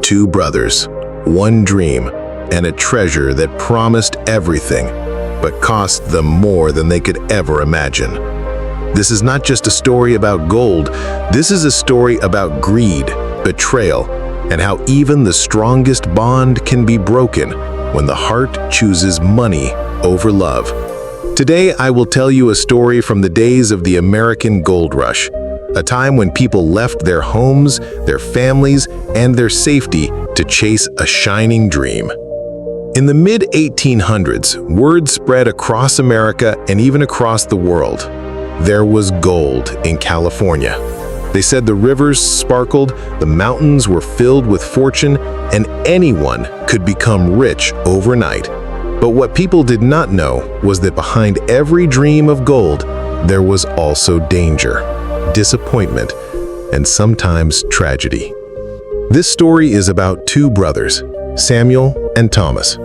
Two brothers, one dream, and a treasure that promised everything, but cost them more than they could ever imagine. This is not just a story about gold, this is a story about greed, betrayal, and how even the strongest bond can be broken when the heart chooses money over love. Today, I will tell you a story from the days of the American Gold Rush, a time when people left their homes, their families, and their safety to chase a shining dream. In the mid-1800s, word spread across America and even across the world. There was gold in California. They said the rivers sparkled, the mountains were filled with fortune, and anyone could become rich overnight. But what people did not know was that behind every dream of gold, there was also danger, disappointment, and sometimes tragedy. This story is about two brothers, Samuel and Thomas.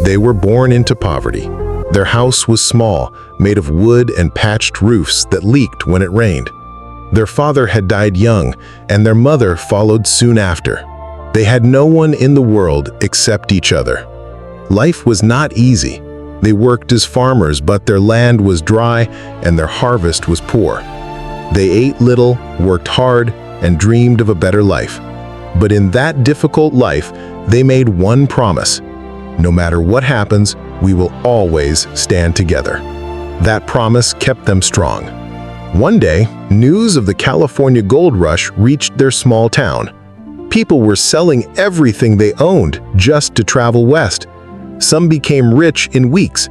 They were born into poverty. Their house was small, made of wood and patched roofs that leaked when it rained. Their father had died young, and their mother followed soon after. They had no one in the world except each other. Life was not easy. They worked as farmers, but their land was dry and their harvest was poor. They ate little, worked hard, and dreamed of a better life. But in that difficult life, they made one promise. No matter what happens, we will always stand together. That promise kept them strong. One day, news of the California Gold Rush reached their small town. People were selling everything they owned just to travel west. Some became rich in weeks,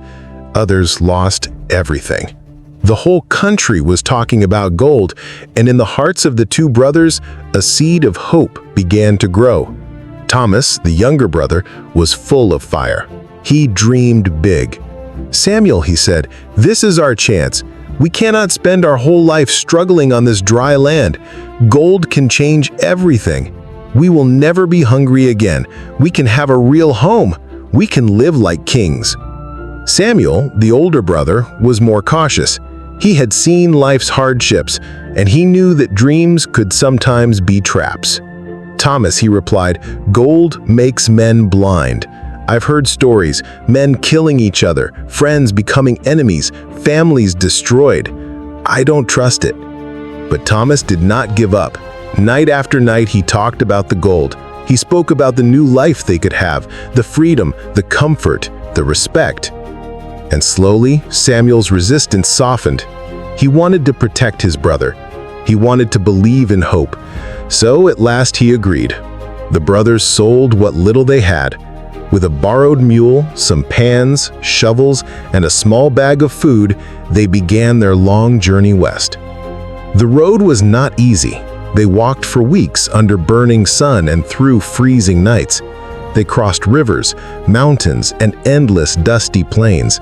others lost everything. The whole country was talking about gold, and in the hearts of the two brothers, a seed of hope began to grow. Thomas, the younger brother, was full of fire. He dreamed big. "Samuel," he said, "this is our chance. We cannot spend our whole life struggling on this dry land. Gold can change everything. We will never be hungry again. We can have a real home. We can live like kings." Samuel, the older brother, was more cautious. He had seen life's hardships, and he knew that dreams could sometimes be traps. "Thomas," he replied, "gold makes men blind. I've heard stories, men killing each other, friends becoming enemies, families destroyed. I don't trust it." But Thomas did not give up. Night after night, he talked about the gold. He spoke about the new life they could have, the freedom, the comfort, the respect. And slowly, Samuel's resistance softened. He wanted to protect his brother. He wanted to believe in hope. So at last he agreed. The brothers sold what little they had. With a borrowed mule, some pans, shovels, and a small bag of food, they began their long journey west. The road was not easy. They walked for weeks under burning sun and through freezing nights. They crossed rivers, mountains, and endless dusty plains.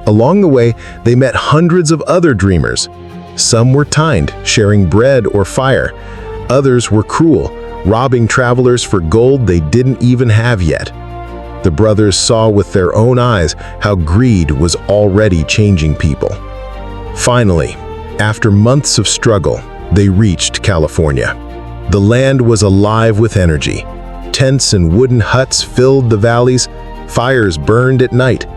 Along the way, they met hundreds of other dreamers. Some were kind, sharing bread or fire. Others were cruel, robbing travelers for gold they didn't even have yet. The brothers saw with their own eyes how greed was already changing people. Finally, after months of struggle, they reached California. The land was alive with energy. Tents and wooden huts filled the valleys. Fires burned at night.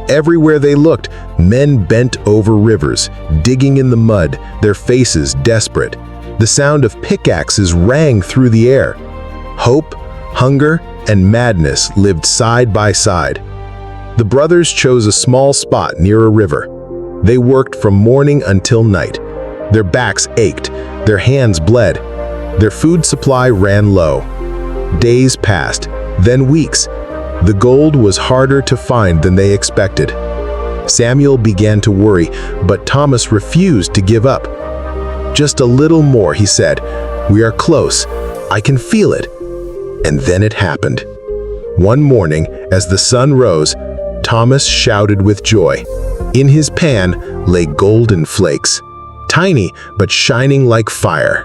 Everywhere they looked, men bent over rivers, digging in the mud, their faces desperate. The sound of pickaxes rang through the air. Hope, hunger, and madness lived side by side. The brothers chose a small spot near a river. They worked from morning until night. Their backs ached, their hands bled. Their food supply ran low. Days passed, then weeks. The gold was harder to find than they expected. Samuel began to worry, but Thomas refused to give up. "Just a little more," he said. "We are close. I can feel it." And then it happened. One morning, as the sun rose, Thomas shouted with joy. In his pan lay golden flakes, tiny but shining like fire.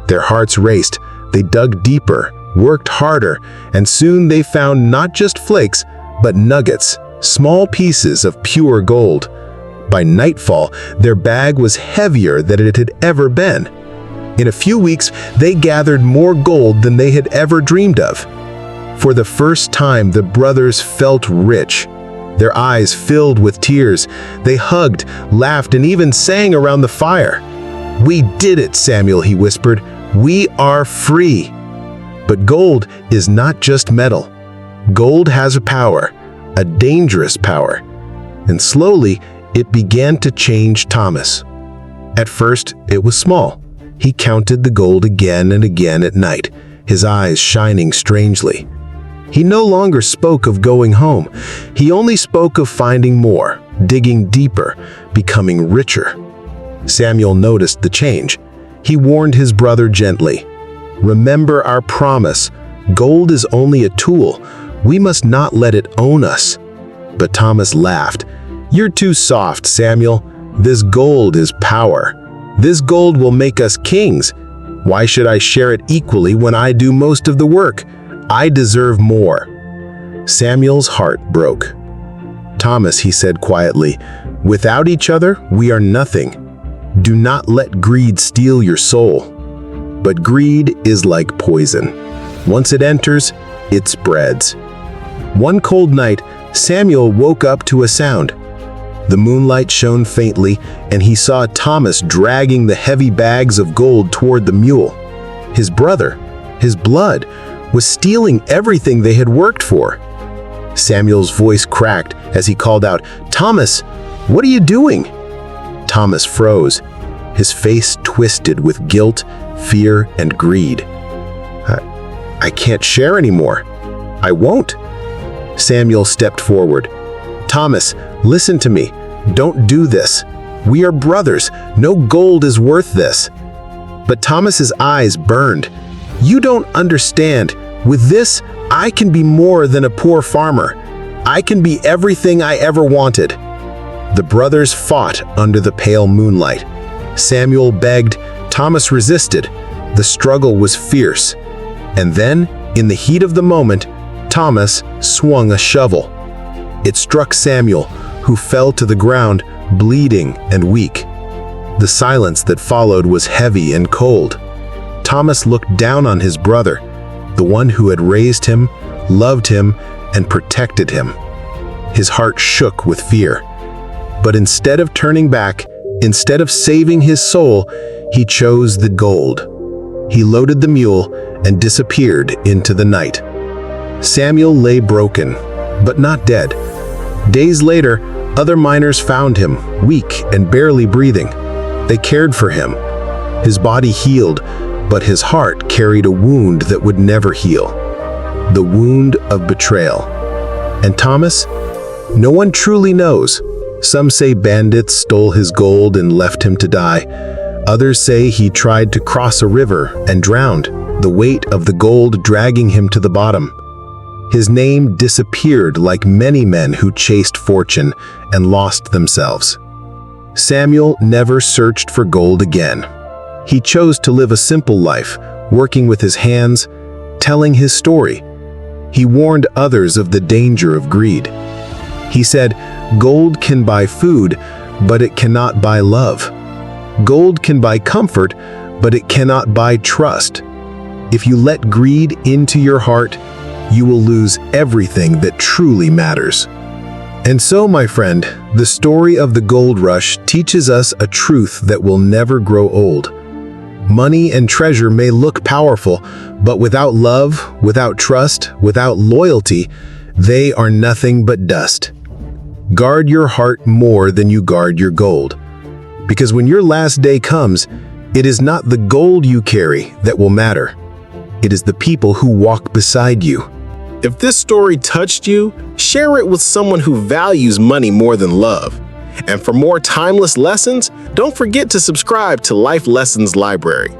Their hearts raced. They dug deeper, worked harder, and soon they found not just flakes, but nuggets, small pieces of pure gold. By nightfall, their bag was heavier than it had ever been. In a few weeks, they gathered more gold than they had ever dreamed of. For the first time, the brothers felt rich. Their eyes filled with tears. They hugged, laughed, and even sang around the fire. "We did it, Samuel," he whispered. "We are free." But gold is not just metal. Gold has a power, a dangerous power. And slowly, it began to change Thomas. At first, it was small. He counted the gold again and again at night, his eyes shining strangely. He no longer spoke of going home. He only spoke of finding more, digging deeper, becoming richer. Samuel noticed the change. He warned his brother gently, "Remember our promise. Gold is only a tool. We must not let it own us." But Thomas laughed. "You're too soft, Samuel. This gold is power. This gold will make us kings. Why should I share it equally when I do most of the work? I deserve more." Samuel's heart broke. "Thomas," he said quietly, "without each other, we are nothing. Do not let greed steal your soul." But greed is like poison. Once it enters, it spreads. One cold night, Samuel woke up to a sound. The moonlight shone faintly, and he saw Thomas dragging the heavy bags of gold toward the mule. His brother, his blood, was stealing everything they had worked for. Samuel's voice cracked as he called out, "Thomas, what are you doing?" Thomas froze, his face twisted with guilt, fear, and greed. I can't share anymore. I won't." Samuel stepped forward. "Thomas, listen to me. Don't do this. We are brothers. No gold is worth this." But Thomas's eyes burned. "You don't understand. With this, I can be more than a poor farmer. I can be everything I ever wanted." The brothers fought under the pale moonlight. Samuel begged. Thomas resisted. The struggle was fierce. And then, in the heat of the moment, Thomas swung a shovel. It struck Samuel, who fell to the ground, bleeding and weak. The silence that followed was heavy and cold. Thomas looked down on his brother, the one who had raised him, loved him, and protected him. His heart shook with fear. But instead of turning back, instead of saving his soul, he chose the gold. He loaded the mule and disappeared into the night. Samuel lay broken, but not dead. Days later, other miners found him, weak and barely breathing. They cared for him. His body healed, but his heart carried a wound that would never heal. The wound of betrayal. And Thomas? No one truly knows. Some say bandits stole his gold and left him to die. Others say he tried to cross a river and drowned, the weight of the gold dragging him to the bottom. His name disappeared like many men who chased fortune and lost themselves. Samuel never searched for gold again. He chose to live a simple life, working with his hands, telling his story. He warned others of the danger of greed. He said, "Gold can buy food, but it cannot buy love. Gold can buy comfort, but it cannot buy trust. If you let greed into your heart, you will lose everything that truly matters." And so, my friend, the story of the gold rush teaches us a truth that will never grow old. Money and treasure may look powerful, but without love, without trust, without loyalty, they are nothing but dust. Guard your heart more than you guard your gold. Because when your last day comes, it is not the gold you carry that will matter. It is the people who walk beside you. If this story touched you, share it with someone who values money more than love. And for more timeless lessons, don't forget to subscribe to Life Lessons Library.